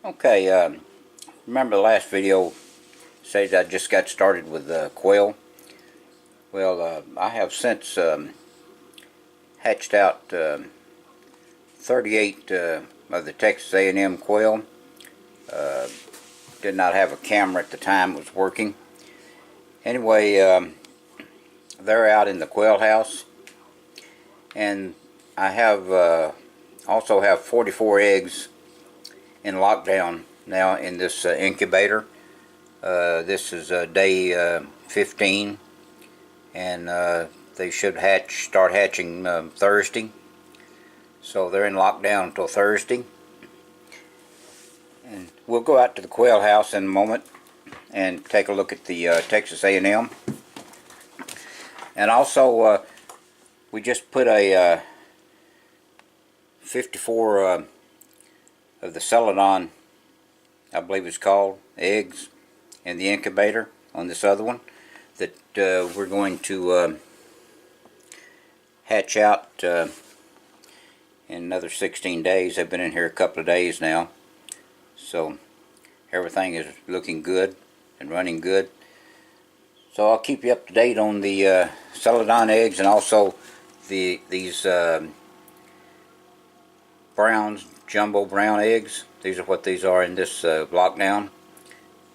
Okay, remember the last video says I just got started with quail. Well, I have since hatched out 38 of the Texas A&M quail. Did not have a camera at the time it was working. Anyway, they're out in the quail house, and I have also have 44 eggs in lockdown now in this incubator. This is day 15, and they should start hatching Thursday. So they're in lockdown until Thursday. And we'll go out to the quail house in a moment and take a look at the Texas A&M. And also, we just put a 54 of the Celadon, I believe it's called, eggs in the incubator on this other one that we're going to hatch out in another 16 days. They've been in here a couple of days now, so everything is looking good and running good. So I'll keep you up to date on the Celadon eggs, and also these browns, jumbo brown eggs. These are what these are in this lockdown.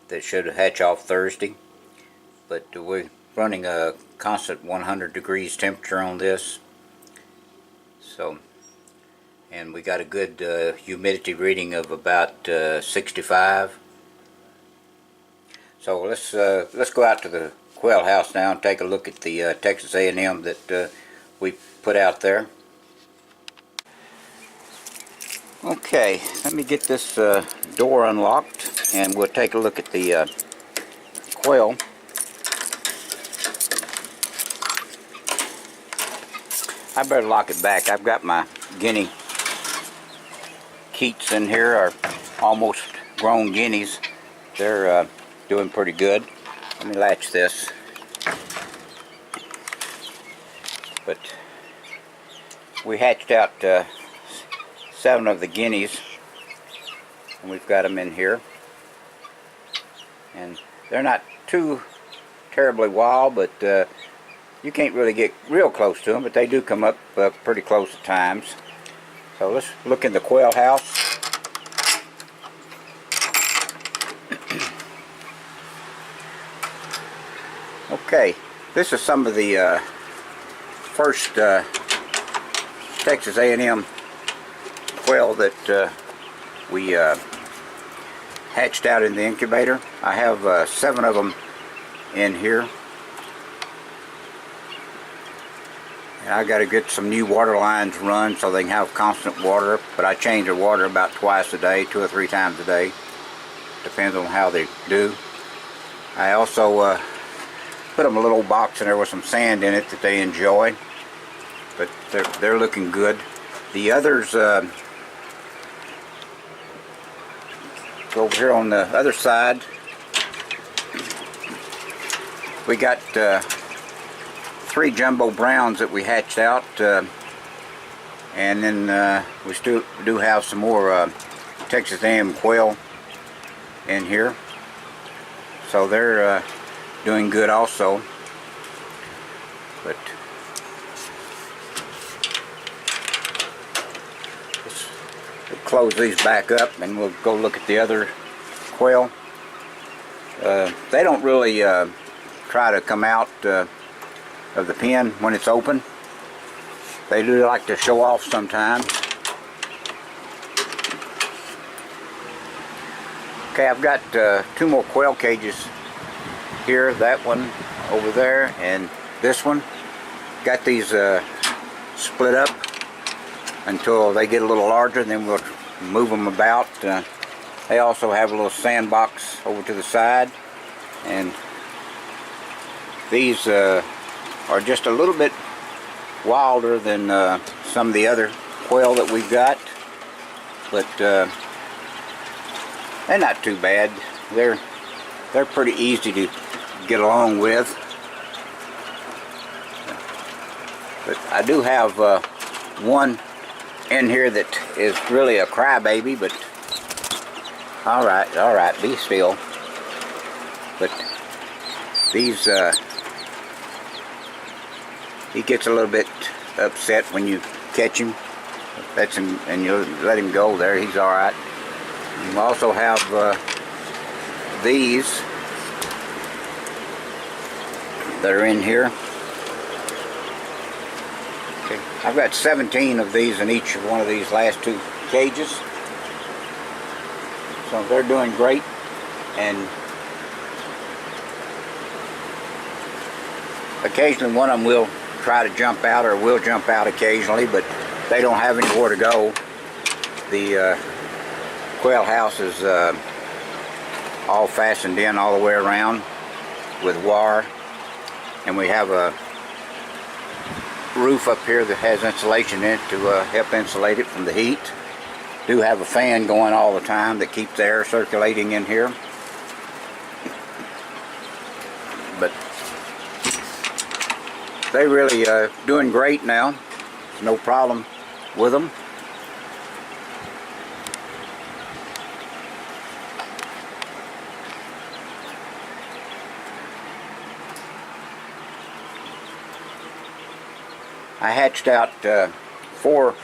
That should hatch off Thursday. But we're running a constant 100 degrees temperature on this. So, and we got a good humidity reading of about 65. So let's go out to the quail house now and take a look at the Texas A&M that we put out there. Okay, let me get this door unlocked and we'll take a look at the quail. I better lock it back. I've got my guinea keats in here, are almost grown guineas. They're doing pretty good. Let me latch this. But we hatched out 7 of the guineas, and we've got them in here, and they're not too terribly wild, but you can't really get real close to them, but they do come up pretty close at times. So let's look in the quail house. Okay, this is some of the first Texas A&M quail that we hatched out in the incubator. I have 7 of them in here, and I got to get some new water lines run so they can have constant water, but I change their water about twice a day, 2 or 3 times a day, depends on how they do. I also put them in a little box in there with some sand in it that they enjoy, but they're looking good. The others go over here on the other side. We got 3 jumbo browns that we hatched out, and then we still do have some more Texas A&M quail in here, so they're doing good also. But close these back up and we'll go look at the other quail. They don't really try to come out of the pen when it's open. They do like to show off sometimes. Okay, I've got 2 more quail cages here, that one over there and this one. Got these split up until they get a little larger, then we'll move them about. They also have a little sandbox over to the side, and these are just a little bit wilder than some of the other quail that we've got, but they're not too bad. They're pretty easy to get along with. But I do have one in here that is really a crybaby, but All right, be still. But these, he gets a little bit upset when you catch him. That's him, and you let him go there. He's all right. You also have these that are in here. Okay. I've got 17 of these in each of one of these last two cages. So they're doing great, and occasionally one of them will try to jump out, or will jump out occasionally, but they don't have anywhere to go. The quail house is all fastened in all the way around with wire, and we have a roof up here that has insulation in it to help insulate it from the heat. Do have a fan going all the time that keeps the air circulating in here. But they really doing great now. There's no problem with them. I hatched out 4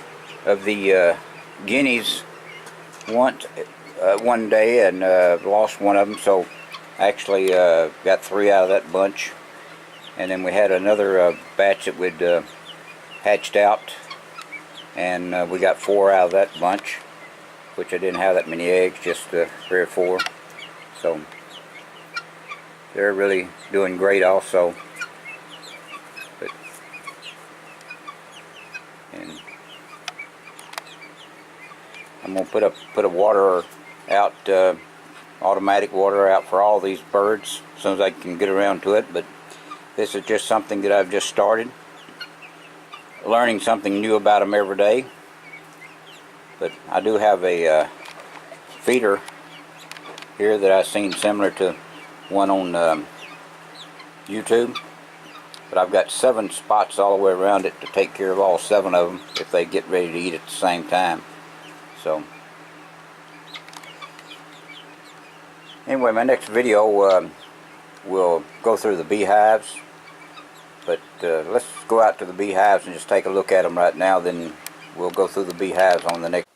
of the guineas one day, and lost one of them, so I actually got 3 out of that bunch. And then we had another batch that we'd hatched out, and we got 4 out of that bunch, which I didn't have that many eggs, just 3 or 4. So they're really doing great also. But, and I'm gonna put a water out, automatic water out for all these birds as soon as I can get around to it. But this is just something that I've just started, learning something new about them every day. But I do have a feeder here that I've seen similar to one on YouTube. But I've got 7 spots all the way around it to take care of all 7 of them if they get ready to eat at the same time. So anyway, my next video will go through the beehives. But let's go out to the beehives and just take a look at them right now, then we'll go through the beehives on the next.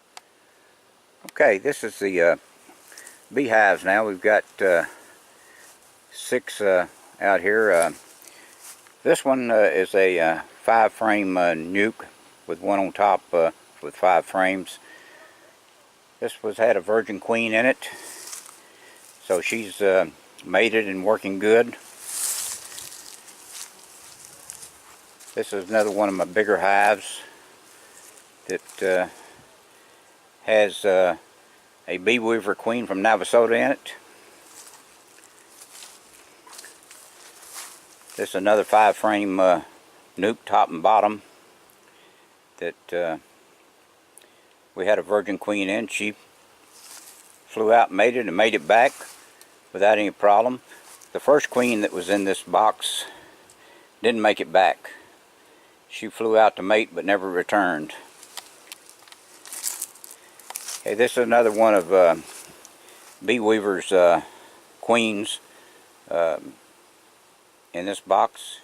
Okay, this is the beehives now. We've got 6 out here. This one is a 5-frame nuke with one on top with 5 frames. This had a virgin queen in it, so she's mated and working good. This is another one of my bigger hives that has a bee weaver queen from Navasota in it. This is another 5-frame nuke, top and bottom, that we had a virgin queen in. She flew out, mated, and made it back without any problem. The first queen that was in this box didn't make it back. She flew out to mate but never returned. Okay, this is another one of bee weaver's queens in this box.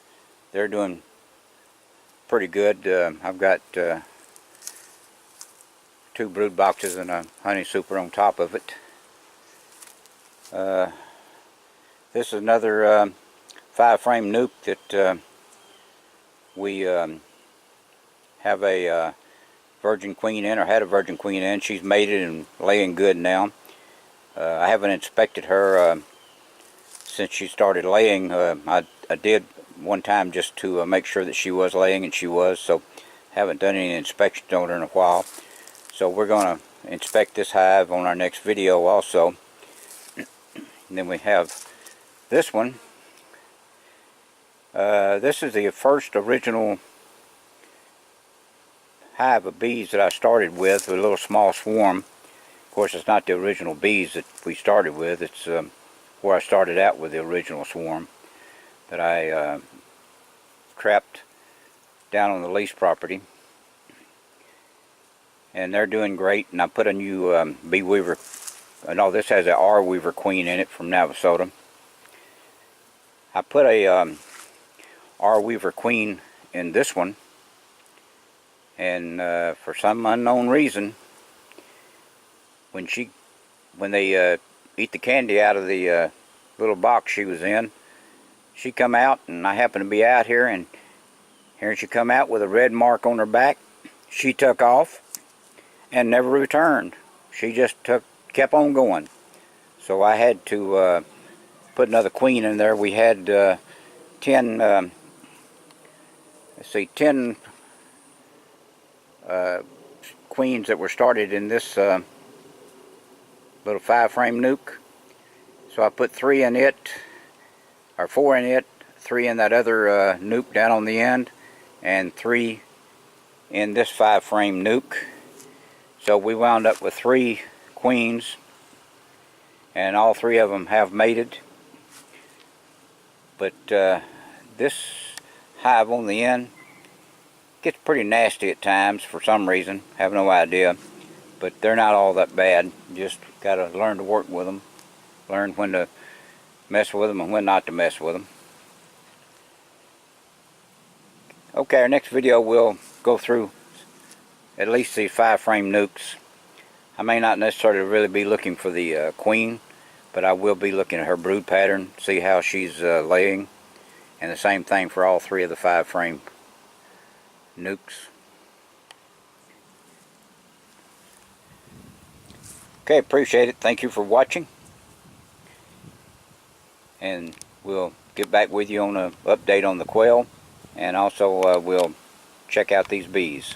They're doing pretty good. I've got 2 brood boxes and a honey super on top of it. This is another 5-frame nuke that we have a virgin queen in, or had a virgin queen in. She's mated and laying good now. I haven't inspected her since she started laying. I did one time just to make sure that she was laying, and she was, so haven't done any inspections on her in a while. So we're going to inspect this hive on our next video also. And then we have this one. This is the first original hive of bees that I started with a little small swarm. Of course, it's not the original bees that we started with. It's where I started out with the original swarm that I trapped down on the lease property. And they're doing great, and I put a new bee weaver no, this has a R Weaver Queen in it from Navasota. I put a R Weaver Queen in this one, and for some unknown reason, when they eat the candy out of the little box she was in, she come out, and I happened to be out here, and here she come out with a red mark on her back. She took off and never returned. She just kept on going. So I had to put another queen in there. We had 10 queens that were started in this little 5-frame nuke. So I put 3 in it, or 4 in it, 3 in that other nuke down on the end, and 3 in this 5-frame nuke. So we wound up with 3 queens, and all 3 of them have mated. But this hive on the end gets pretty nasty at times for some reason. Have no idea. But they're not all that bad. Just got to learn to work with them. Learn when to mess with them and when not to mess with them. Okay, our next video we'll go through at least these 5-frame nukes. I may not necessarily really be looking for the queen, but I will be looking at her brood pattern, see how she's laying, and the same thing for all 3 of the 5-frame nukes. Okay, appreciate it. Thank you for watching. And we'll get back with you on an update on the quail, and also we'll check out these bees.